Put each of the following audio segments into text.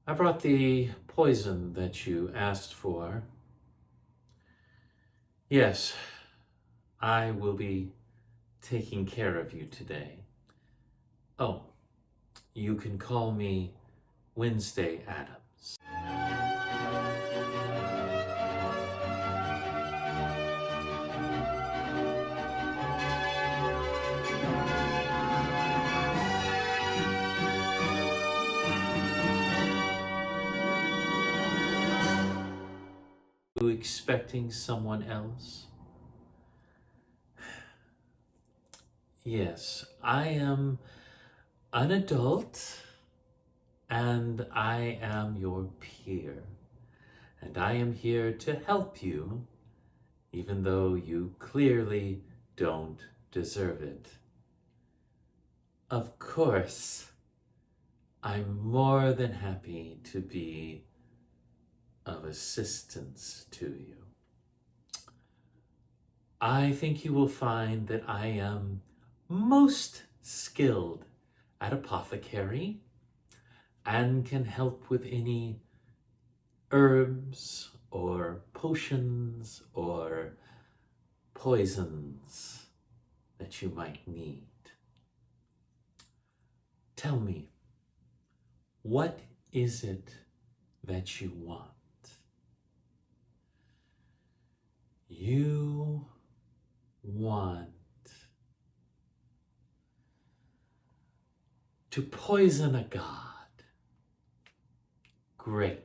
I brought the poison that you asked for. Yes, I will be taking care of you today. Oh, you can call me Wednesday Addams. Are you expecting someone else? Yes, I am an adult and I am your peer. And I am here to help you, even though you clearly don't deserve it. Of course, I'm more than happy to be of assistance to you. I think you will find that I am most skilled at apothecary and can help with any herbs or potions or poisons that you might need. Tell me, what is it that you want? You want to poison a god. Great.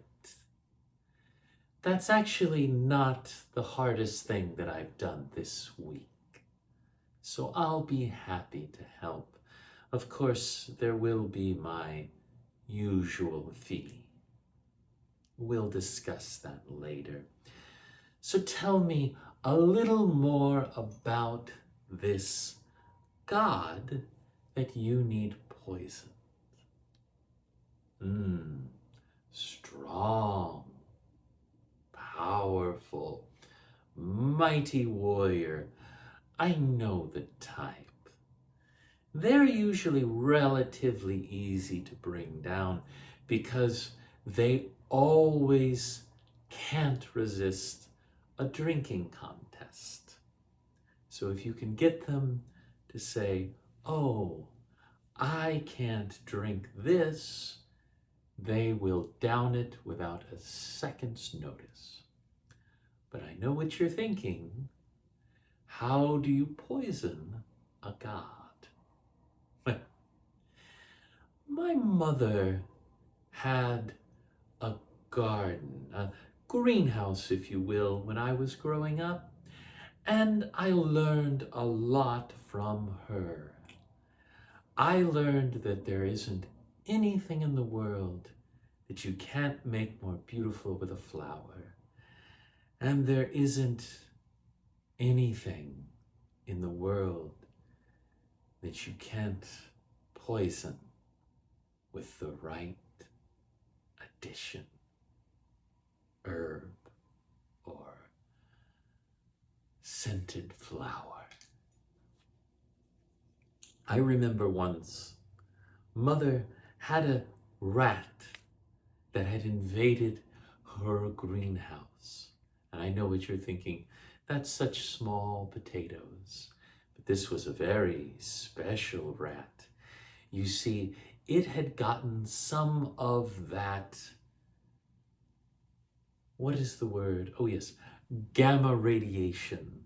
That's actually not the hardest thing that I've done this week. So I'll be happy to help. Of course, there will be my usual fee. We'll discuss that later. So tell me a little more about this god that you need poisoned. Strong, powerful, mighty warrior. I know the type. They're usually relatively easy to bring down because they always can't resist a drinking contest. So if you can get them to say, oh, I can't drink this, they will down it without a second's notice. But I know what you're thinking. How do you poison a god? My mother had a garden, a greenhouse, if you will, when I was growing up, and I learned a lot from her. I learned that there isn't anything in the world that you can't make more beautiful with a flower. And there isn't anything in the world that you can't poison with the right addition, herb, or scented flower. I remember once, Mother had a rat that had invaded her greenhouse. And I know what you're thinking, that's such small potatoes. But this was a very special rat. You see, it had gotten some of that, what is the word? Oh yes, gamma radiation.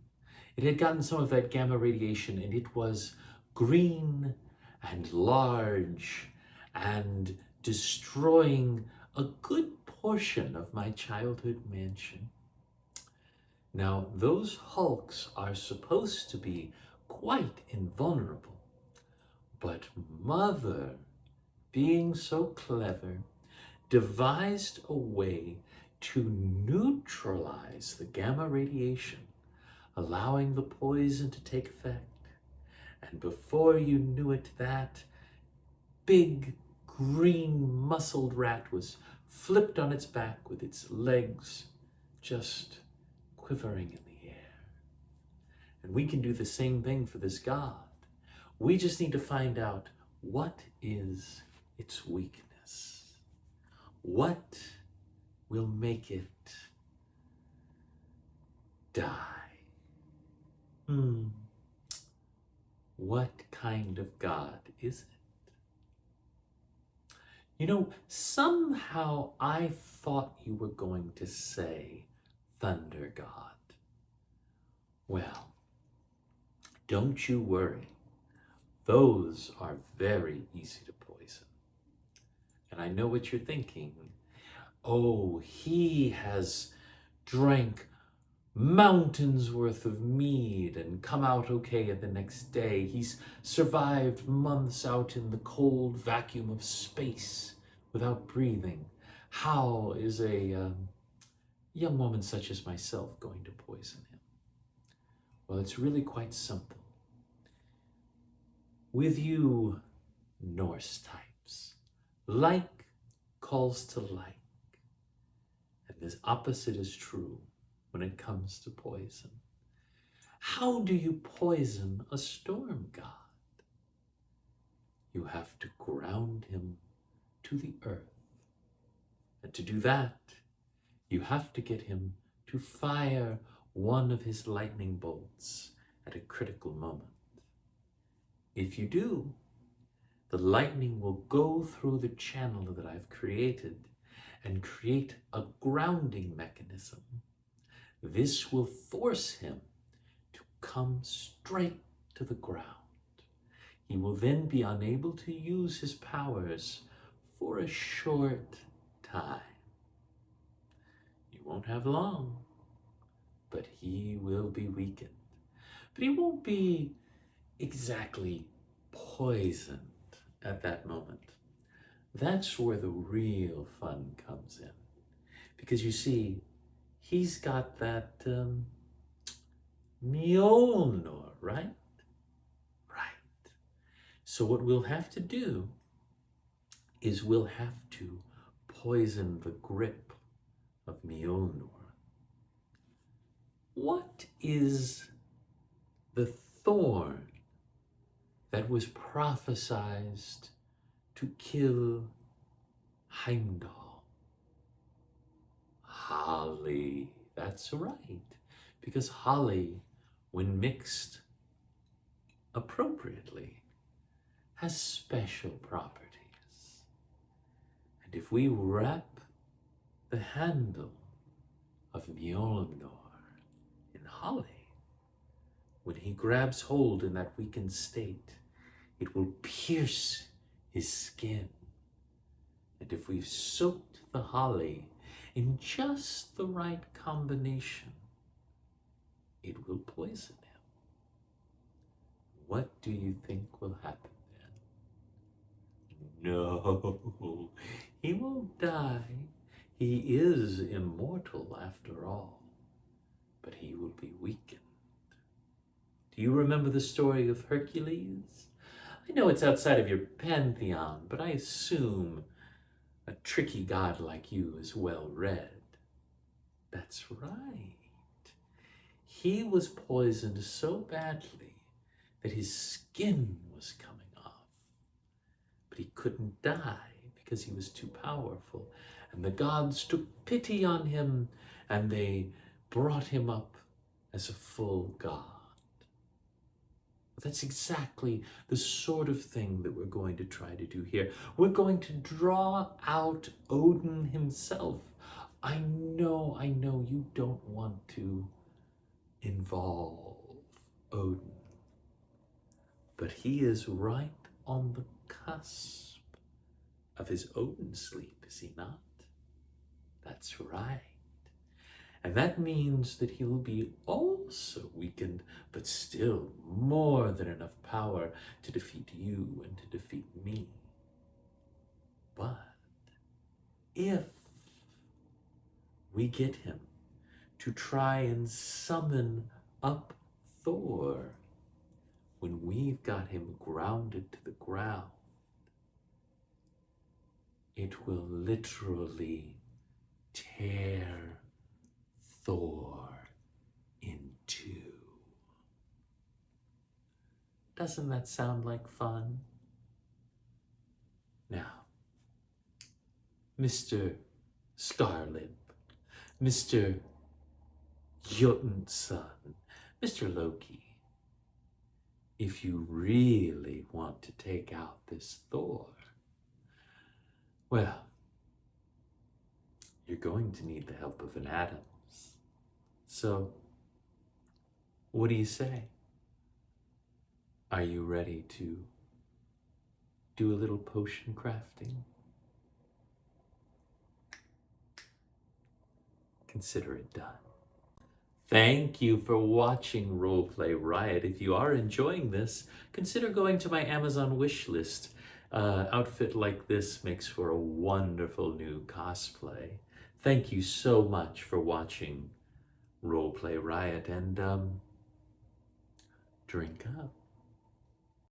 It had gotten some of that gamma radiation and it was green and large and destroying a good portion of my childhood mansion. Now, those hulks are supposed to be quite invulnerable, but Mother, being so clever, devised a way to neutralize the gamma radiation, allowing the poison to take effect. And before you knew it, that big green muscled rat was flipped on its back with its legs just quivering in the air. And we can do the same thing for this god. We just need to find out what is its weakness. What will make it die? What kind of God is it? You know, somehow I thought you were going to say Thunder God. Well, don't you worry. Those are very easy to poison. And I know what you're thinking. Oh, he has drank mountains worth of mead and come out okay the next day. He's survived months out in the cold vacuum of space without breathing. How is a young woman such as myself going to poison him? Well, it's really quite simple. With you Norse types, like calls to like, and this opposite is true when it comes to poison. How do you poison a storm god? You have to ground him to the earth. And to do that, you have to get him to fire one of his lightning bolts at a critical moment. If you do, the lightning will go through the channel that I've created and create a grounding mechanism. This will force him to come straight to the ground. He will then be unable to use his powers for a short time. You won't have long, but he will be weakened. But he won't be exactly poisoned at that moment. That's where the real fun comes in. Because you see, he's got that Mjolnir, right? Right. So what we'll have to do is we'll have to poison the grip of Mjolnir. What is the thorn that was prophesized to kill Heimdall? Holly. That's right. Because holly, when mixed appropriately, has special properties. And if we wrap the handle of Mjolnir in holly, when he grabs hold in that weakened state, it will pierce his skin. And if we've soaked the holly in just the right combination, it will poison him. What do you think will happen then? No, he won't die. He is immortal after all, but he will be weakened. Do you remember the story of Hercules? I know it's outside of your pantheon, but I assume a tricky god like you is well read. That's right. He was poisoned so badly that his skin was coming off. But he couldn't die because he was too powerful. And the gods took pity on him and they brought him up as a full god. That's exactly the sort of thing that we're going to try to do here. We're going to draw out Odin himself. I know you don't want to involve Odin, but he is right on the cusp of his Odin sleep, is he not? That's right. And that means that he will be also weakened, but still more than enough power to defeat you and to defeat me. But if we get him to try and summon up Thor, when we've got him grounded to the ground, it will literally tear Thor in two. Doesn't that sound like fun? Now, Mr. Starlip, Mr. Jotun's son, Mr. Loki, if you really want to take out this Thor, well, you're going to need the help of an Addams. So, what do you say? Are you ready to do a little potion crafting? Consider it done. Thank you for watching Roleplay Riot. If you are enjoying this, consider going to my Amazon wish list. Outfit like this makes for a wonderful new cosplay. Thank you so much for watching Roleplay Riot, and drink up.